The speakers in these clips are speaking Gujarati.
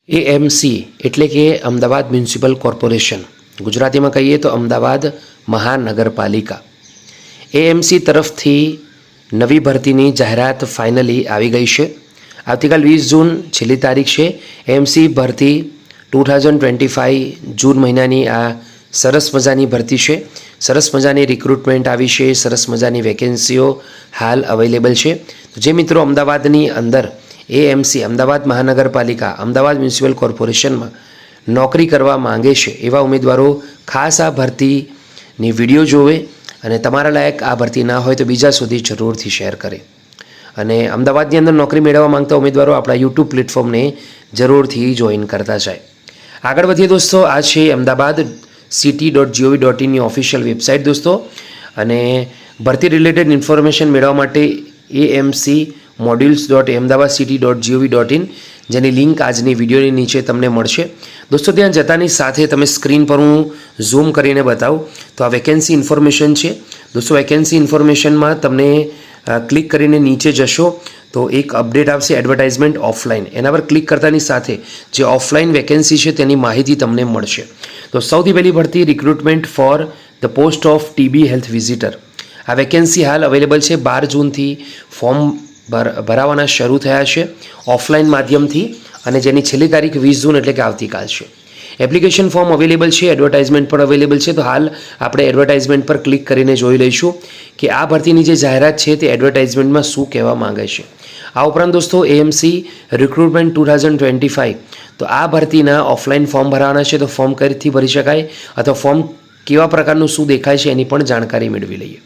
એએમસી એટલે કે અમદાવાદ મ્યુનિસિપલ કોર્પોરેશન, ગુજરાતીમાં કહીએ તો અમદાવાદ મહાનગરપાલિકા. એએમસી તરફથી નવી ભરતીની જાહેરાત ફાઇનલી આવી ગઈ છે. આવતીકાલ 20 જૂન છેલ્લી તારીખ છે. એએમસી ભરતી 2025 જૂન મહિનાની આ સરસ મજાની ભરતી છે. સરસ મજાની રિક્રુટમેન્ટ આવી છે. સરસ મજાની વેકેન્સીઓ હાલ અવેલેબલ છે. તો જે મિત્રો અમદાવાદની અંદર એએમસી અમદાવાદ મહાનગરપાલિકા અમદાવાદ મ્યુનિસિપલ કોર્પોરેશનમાં નોકરી કરવા માંગે છે એવા ઉમેદવારો ખાસ આ ભરતીની વિડીયો જોવે અને તમારા લાયક આ ભરતી ના હોય તો બીજા સુધી જરૂરથી શેર કરે. અને અમદાવાદની અંદર નોકરી મેળવવા માંગતા ઉમેદવારો આપણા યુટ્યુબ પ્લેટફોર્મને જરૂરથી જોઈન કરતા જાય. આગળ વધીએ દોસ્તો, આ છે અમદાવાદ city.gov.in ની ઓફિશિયલ વેબસાઇટ દોસ્તો. અને ભરતી રિલેટેડ ઇન્ફોર્મેશન મેળવવા માટે એએમસી modules.ahmedabadcity.gov.in જેની લિંક આજની વિડીયોની નીચે તમને મળશે. દોસ્તો ત્યાં જતાની સાથે તમે સ્ક્રીન પર હું ઝૂમ કરીને બતાવું તો આ વેકેન્સી ઇન્ફોર્મેશન છે. દોસ્તો વેકેન્સી ઇન્ફોર્મેશનમાં તમને ક્લિક કરીને નીચે જશો તો એક અપડેટ આવશે એડવર્ટાઇઝમેન્ટ ઓફલાઈન. એના પર ક્લિક કરતાની સાથે જે ઓફલાઈન વેકેન્સી છે તેની માહિતી તમને મળશે. તો સૌથી પહેલી ભરતી recruitment for the post of TB health visitor. આ વેકેન્સી હાલ અવેલેબલ છે. 12 જૂનથી ફોર્મ ભરાવાના શરૂ થયા છે ઓફલાઈન માધ્યમથી અને જેની છેલ્લી તારીખ 20 જૂન એટલે કે આવતીકાલ છે. એપ્લિકેશન ફોર્મ અવેલેબલ છે, એડવર્ટાઇઝમેન્ટ પણ અવેલેબલ છે. તો હાલ આપણે એડવર્ટાઇઝમેન્ટ પર ક્લિક કરીને જોઈ લઈશું કે આ ભરતીની જે જાહેરાત છે તે એડવર્ટાઇઝમેન્ટમાં શું કહેવા માંગે છે. આ ઉપરાંત દોસ્તો એએમસી રિક્રુટમેન્ટ 2025 તો આ ભરતીના ઓફલાઈન ફોર્મ ભરવાના છે. તો ફોર્મ કઈ રીતથી ભરી શકાય અથવા ફોર્મ કેવા પ્રકારનું શું દેખાય છે એની પણ જાણકારી મેળવી લઈએ.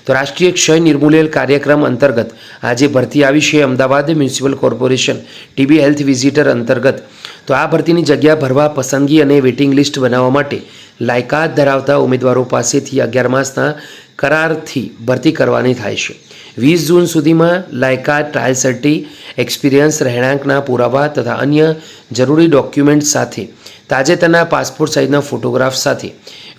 તો રાષ્ટ્રીય ક્ષય નિર્મૂલન કાર્યક્રમ અંતર્ગત આ જે ભરતી આવી છે Ahmedabad municipal corporation TB health visitor અંતર્ગત, તો આ ભરતીની જગ્યા ભરવા પસંદગી અને વેઇટિંગ લિસ્ટ બનાવવા માટે લાયકાત ધરાવતા ઉમેદવારો પાસેથી 11 માસના કરારથી ભરતી કરવાની થાય છે. 20 જૂન સુધીમાં લાયકાત, ટ્રાયલ સર્ટી, એક્સપિરિયન્સ, રહેણાંકના પુરાવા તથા અન્ય જરૂરી ડોક્યુમેન્ટ સાથે તાજેતરના પાસપોર્ટ સાઇઝના ફોટોગ્રાફ સાથે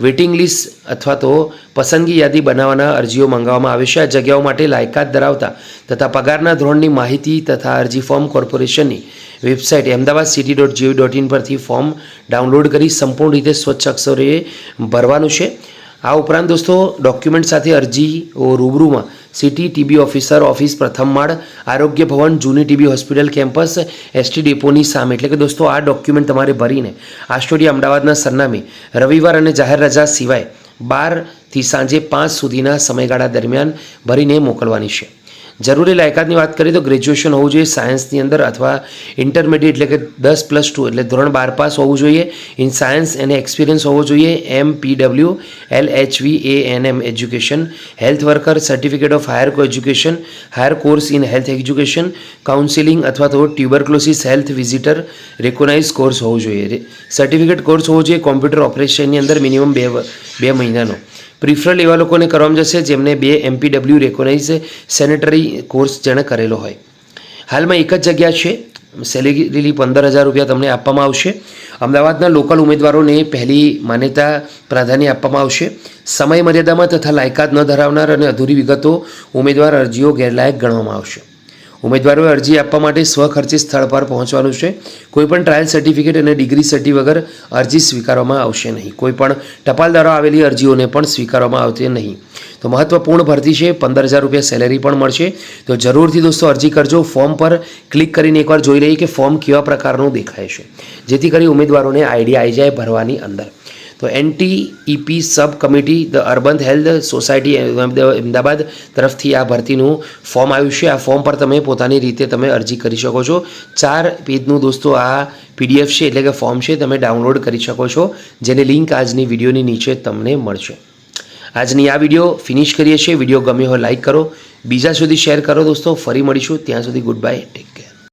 વેઇટિંગ લિસ્ટ અથવા તો પસંદગી યાદી બનાવવાના અરજીઓ મંગાવવામાં આવે છે. આ જગ્યાઓ માટે લાયકાત ધરાવતા તથા પગારના ધોરણની માહિતી તથા અરજી ફોર્મ કોર્પોરેશનની વેબસાઇટ ahmedabadcity.gov.in પરથી ફોર્મ ડાઉનલોડ કરી સંપૂર્ણ રીતે સ્વચ્છ અક્ષરોએ ભરવાનું છે. આ ઉપરાંત દોસ્તો ડોક્યુમેન્ટ સાથે અરજીઓ રૂબરૂમાં સિટી ટીબી ઓફિસર ઓફિસ, પ્રથમ માળ, આરોગ્ય ભવન, જૂની ટીબી હોસ્પિટલ કેમ્પસ, એસટી ડેપોની સામે. એટલે કે દોસ્તો આ ડોક્યુમેન્ટ તમારે ભરીને આ સ્ટુડિયો અમદાવાદના સરનામે રવિવાર અને જાહેર રજા સિવાય 12 થી સાંજે 5 સુધીના સમયગાળા દરમિયાન ભરીને મોકલવાની છે. જરૂરી લાયકાતની વાત કરીએ તો ગ્રેજ્યુએશન હોવું જોઈએ સાયન્સની અંદર અથવા ઇન્ટરમીડિયેટ એટલે કે 10+2 એટલે ધોરણ 12 પાસ હોવું જોઈએ ઇન સાયન્સ અને એક્સપિરિયન્સ હોવો જોઈએ. MPW LHVANM education, health worker, certificate of higher education, higher course in health education, counselling અથવા તો ટ્યુબરક્લોસિસ હેલ્થ વિઝિટર રેકોનાઇઝ કોર્સ હોવો જોઈએ. સર્ટિફિકેટ કોર્સ હોવો જોઈએ કોમ્પ્યુટર ઓપરેશનની અંદર મિનિમમ 2 મહિનાનો. પ્રિફરલ એવા લોકોને કરવામાં જશે જેમને 2 MPW રેકોનાઇઝ સેનેટરી કોર્સ જેણે કરેલો હોય. હાલમાં એક જ જગ્યા છે. સેલેરી 15,000 રૂપિયા તમને આપવામાં આવશે. અમદાવાદના લોકલ ઉમેદવારોને પહેલી માન્યતા પ્રાધાન્ય આપવામાં આવશે. સમય મર્યાદામાં તથા લાયકાત ન ધરાવનાર અને અધૂરી વિગતો ઉમેદવાર અરજીઓ ગેરલાયક ગણવામાં આવશે. ઉમેદવારોએ અરજી આપવા માટે સ્વખર્ચે સ્થળ પર પહોંચવાનું છે. કોઈપણ ટ્રાયલ સર્ટિફિકેટ અને ડિગ્રી સર્ટી વગર અરજી સ્વીકારવામાં આવશે નહીં. કોઈપણ ટપાલ દ્વારા આવેલી અરજીઓને પણ સ્વીકારવામાં આવશે નહીં. તો મહત્વપૂર્ણ ભરતી છે. 15,000 રૂપિયા સેલેરી પણ મળશે. તો જરૂરથી દોસ્તો અરજી કરજો. ફોર્મ પર ક્લિક કરીને એકવાર જોઈ લઈએ કે ફોર્મ કેવા પ્રકારનું દેખાય છે જેથી કરી ઉમેદવારોને આઈડિયા આવી જાય ભરવાની અંદર. તો NTEP sub committee the urban health society Ahmedabad તરફથી આ ભરતીનું ફોર્મ આવ્યું છે. આ ફોર્મ પર તમે પોતાની રીતે તમે અરજી કરી શકો છો. 4 પેજનું દોસ્તો આ PDF છે એટલે કે ફોર્મ છે, તમે ડાઉનલોડ કરી શકો છો જેની લિંક આજની વિડીયોની નીચે તમને મળશે. આજની આ વિડીયો ફિનિશ કરીએ છીએ. વિડીયો ગમ્યો હોય લાઇક કરો, બીજા સુધી શેર કરો દોસ્તો. ફરી મળીશું. ત્યાં સુધી ગુડ બાય. ટેક